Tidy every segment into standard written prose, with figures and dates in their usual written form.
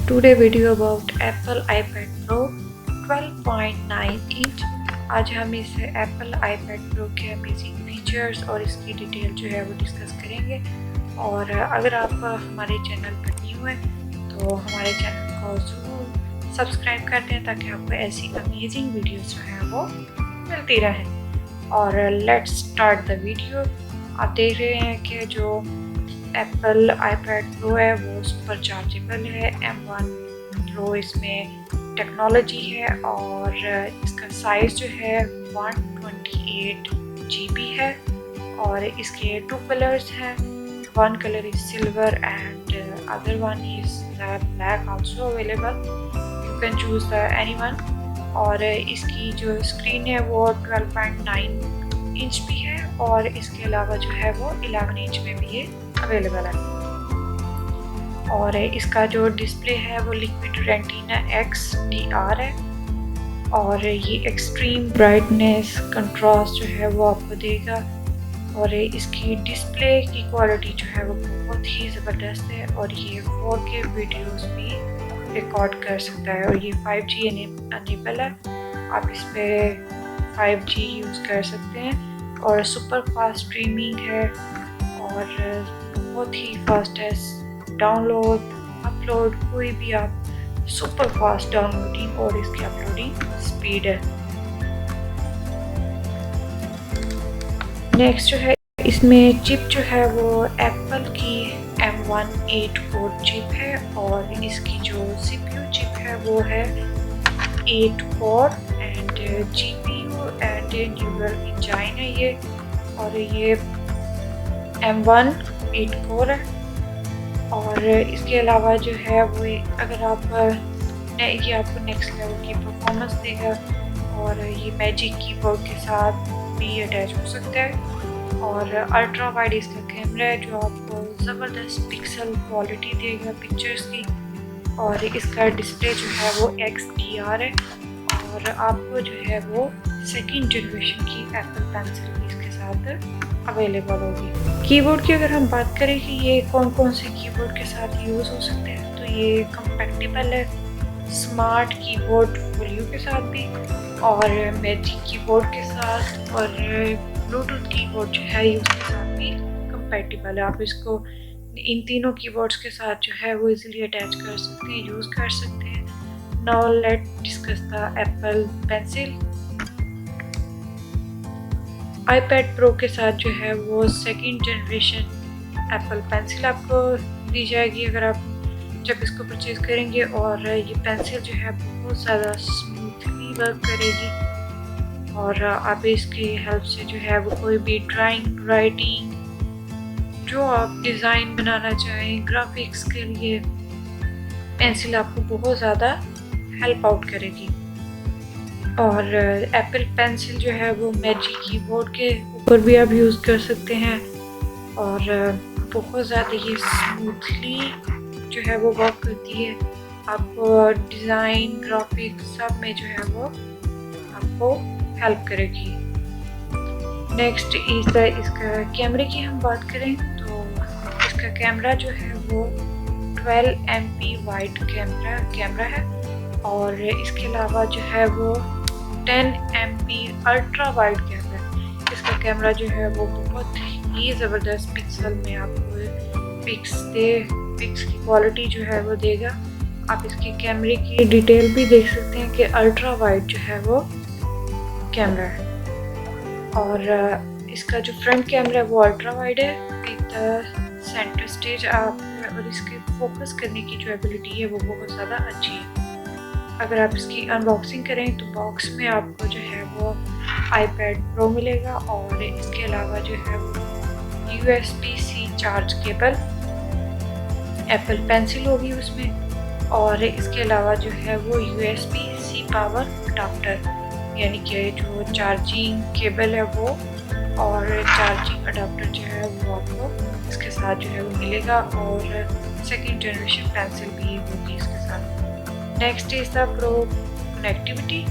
Today video about Apple iPad Pro 12.9 inch. आज हम इस एप्पल iPad Pro के अमेजिंग फीचर्स और इसकी डिटेल जो है वो डिस्कस करेंगे। और अगर आप हमारे चैनल पर न्यू हैं तो हमारे चैनल को ज़रूर सब्सक्राइब कर दें ताकि आपको ऐसी अमेजिंग वीडियोस जो है वो मिलती रहें। और लेट्स स्टार्ट द वीडियो। आप देख रहे हैं कि जो एप्पल iPad Pro है वो सुपर चार्जेबल है। M1 Pro इसमें टेक्नोलॉजी है और इसका साइज़ जो है 128 GB है। और इसके 2 कलर्स हैं, one colour is silver and other one is black also available, you can choose the any one. और इसकी जो स्क्रीन है वो 12.9 इंच भी है और इसके अलावा जो है वो 11 इंच में भी ये अवेलेबल है। और इसका जो डिस्प्ले है वो लिक्विड रेटिना XDR है और ये एक्सट्रीम ब्राइटनेस कंट्रास्ट जो है वो आपको देगा। और इसकी डिस्प्ले की क्वालिटी जो है वो बहुत ही ज़बरदस्त है और ये 4K वीडियोस भी रिकॉर्ड कर सकता है। और ये 5G अनेबल है, आप इस पर 5G यूज़ कर सकते हैं। और सुपर फास्ट स्ट्रीमिंग है और बहुत ही फास्ट है डाउनलोड अपलोड, कोई भी आप सुपर फास्ट डाउनलोडिंग और इसकी अपलोडिंग स्पीड है। नेक्स्ट जो है इसमें चिप जो है वो एप्पल की M1 8 कोर चिप है और इसकी जो CPU चिप है वो है 8 core and GPU and neural engine है ये। और ये M1 8 कोर है। और इसके अलावा जो है वो अगर आप ये आपको नेक्स्ट लेवल की परफॉर्मेंस देगा। और ये मैजिक कीबोर्ड के साथ भी अटैच हो सकता है। और अल्ट्रा वाइड इसका कैमरा है जो आपको ज़बरदस्त पिक्सल क्वालिटी देगा पिक्चर्स की। और इसका डिस्प्ले जो है वो XDR है और आपको जो है वो सेकंड जनरेशन की एप्पल पेंसिल भी इसके साथ अवेलेबल होगी। कीबोर्ड की अगर हम बात करें कि ये कौन कौन से कीबोर्ड के साथ यूज़ हो सकते हैं तो ये कंपैटिबल है स्मार्ट कीबोर्ड वॉल्यू के साथ भी और मैजिक कीबोर्ड के साथ और ब्लूटूथ कीबोर्ड जो है उसके साथ भी कंपैटिबल है। आप इसको इन तीनों कीबोर्ड्स के साथ जो है वो इजीली अटैच कर सकते हैं, यूज़ कर सकते हैं। Now let discuss the Apple pencil. iPad Pro के साथ जो है वो सेकंड जनरेशन एप्पल पेंसिल आपको दी जाएगी अगर आप जब इसको परचेज़ करेंगे। और ये पेंसिल जो है बहुत ज़्यादा स्मूथली वर्क करेगी और आप इसकी हेल्प से जो है वो कोई भी ड्राइंग राइटिंग जो आप डिज़ाइन बनाना चाहें ग्राफिक्स के लिए पेंसिल आपको बहुत ज़्यादा हेल्प आउट करेगी। और एप्पल पेंसिल जो है वो मैजिक कीबोर्ड के ऊपर भी आप यूज़ कर सकते हैं और बहुत ज़्यादा ये स्मूथली जो है वो वर्क करती है। आपको डिज़ाइन ग्राफिक्स सब में जो है वो आपको हेल्प करेगी। नेक्स्ट इसका कैमरे की हम बात करें तो इसका कैमरा जो है वो 12 MP वाइड कैमरा है। और इसके अलावा जो है वो 10 MP अल्ट्रा वाइड कैमरा। इसका कैमरा जो है वो बहुत ही ज़बरदस्त पिक्सल में आपको पिक्स की क्वालिटी जो है वो देगा। आप इसकी कैमरे की डिटेल भी देख सकते हैं कि अल्ट्रा वाइड जो है वो कैमरा है। और इसका जो फ्रंट कैमरा है वो अल्ट्रा वाइड है विद सेंटर स्टेज आप और इसके फोकस करने की जो एबिलिटी है वो बहुत ज़्यादा अच्छी है। अगर आप इसकी अनबॉक्सिंग करें तो बॉक्स में आपको जो है वो iPad Pro मिलेगा और इसके अलावा जो है वो USB-C charge cable Apple pencil होगी उसमें। और इसके अलावा जो है वो USB-C पावर अडाप्टर यानी कि जो चार्जिंग केबल है वो और चार्जिंग अडाप्टर जो है वो आपको इसके साथ जो है वो मिलेगा। और सेकंड जनरेशन पेंसिल भी होगी इसके साथ। Next is the pro connectivity.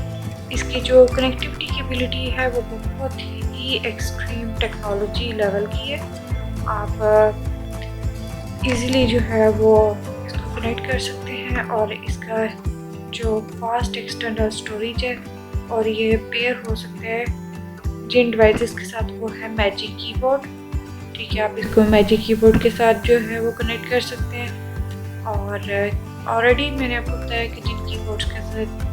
इसकी जो कनेक्टिविटी की एबिलिटी है वो बहुत ही एक्सट्रीम टेक्नोलॉजी लेवल की है। आप इजीली जो है वो इसको कनेक्ट कर सकते हैं हैं और इसका जो फास्ट एक्सटर्नल स्टोरेज है और ये पेयर हो सकता है जिन डिवाइसेस के साथ वो है मैजिक कीबोर्ड। ठीक है, आप इसको मैजिक कीबोर्ड के साथ जो है वो कनेक्ट कर सकते हैं। और ऑलरेडी मैंने आपको बताया कि जिन कीबोर्ड्स के साथ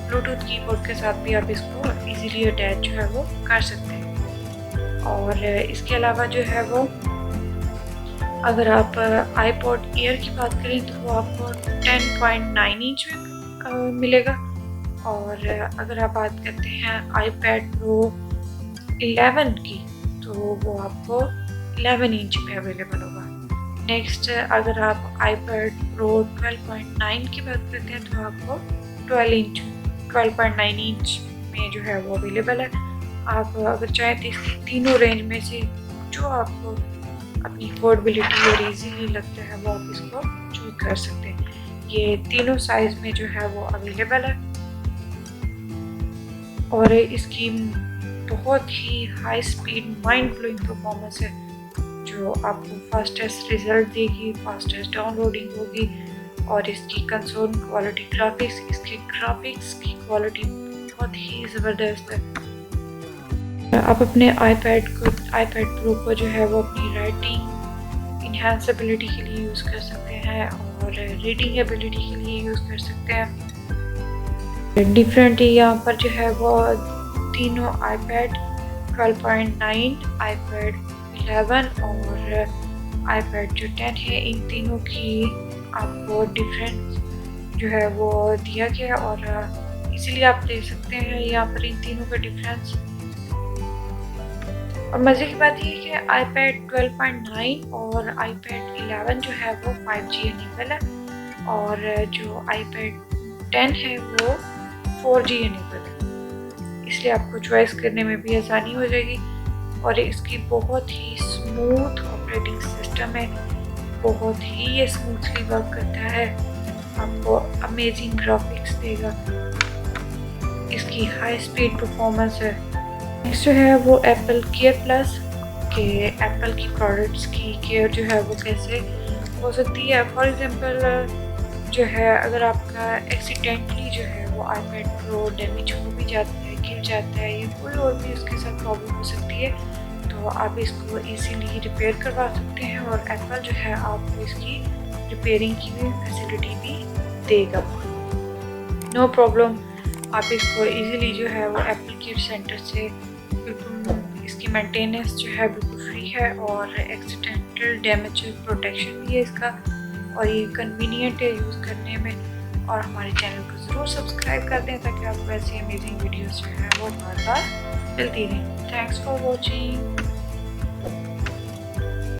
ब्लूटूथ कीबोर्ड के साथ भी आप इसको इजीली अटैच जो है वो कर सकते हैं। और इसके अलावा जो है वो अगर आप आईपॉड एयर की बात करें तो वो आपको 10.9 इंच में मिलेगा। और अगर आप बात करते हैं iPad Pro 11 की तो वो आपको 11 इंच में अवेलेबल होगा। नेक्स्ट अगर आप iPad Pro 12.9 की बात करते हैं तो आपको 12.9 इंच में जो है वो अवेलेबल है। आप अगर चाहें तो इसकी तीनों रेंज में से जो आपको अपनी अफोर्डेबिलिटी और इजीली लगता है वो आप इसको चूज कर सकते हैं। ये तीनों साइज में जो है वो अवेलेबल है और इसकी बहुत ही high speed mind blowing performance है जो आपको फास्टेस्ट रिजल्ट देगी, फास्टेस्ट डाउनलोडिंग होगी। और इसकी कंसोल क्वालिटी इसके ग्राफिक्स की क्वालिटी बहुत ही ज़बरदस्त है। आप अपने iPad Pro को जो है वो अपनी राइटिंग इन्हांसबिलिटी के लिए यूज़ कर सकते हैं और रीडिंग एबिलिटी के लिए यूज़ कर सकते हैं। डिफरेंट यहाँ पर जो है वो तीनों iPad 12.9, iPad 11 और iPad जो 10 है, इन तीनों की आपको डिफरेंस जो है वो दिया गया और इसीलिए आप देख सकते हैं यहाँ पर इन तीनों का डिफरेंस। और मज़े की बात ये है कि iPad 12.9 और iPad 11 जो है वो 5G इनेबल है और जो iPad 10 है वो 4G इनेबल है, इसलिए आपको चॉइस करने में भी आसानी हो जाएगी। और इसकी बहुत ही स्मूथ ऑपरेटिंग सिस्टम है, बहुत ही ये स्मूथली वर्क करता है, आपको अमेजिंग ग्राफिक्स देगा, इसकी हाई स्पीड परफॉर्मेंस है। नेक्स्ट जो है वो एप्पल केयर प्लस के एप्पल की प्रोडक्ट्स की केयर जो है वो कैसे हो सकती है। फॉर एग्जांपल जो है अगर आपका एक्सीडेंटली जो है वो iPad Pro डैमेज हो भी जाता है, गिर जाता है या कोई और भी उसके साथ प्रॉब्लम हो सकती है तो आप इसको इजीली रिपेयर करवा सकते हैं और एप्पल जो है आपको इसकी रिपेयरिंग की भी फैसिलिटी भी देगा। नो प्रॉब्लम, आप इसको इजीली जो है वो एप्पल केयर सेंटर से बिल्कुल इसकी मेंटेनेंस जो है बिल्कुल फ्री है और एक्सीडेंटल डैमेज प्रोटेक्शन भी है इसका और ये कन्वीनियंट है यूज़ करने में। और हमारे चैनल को ज़रूर सब्सक्राइब कर दें ताकि आपको ऐसी अमेजिंग वीडियोस जो है वो बार बार मिलती रहें। Thanks for watching.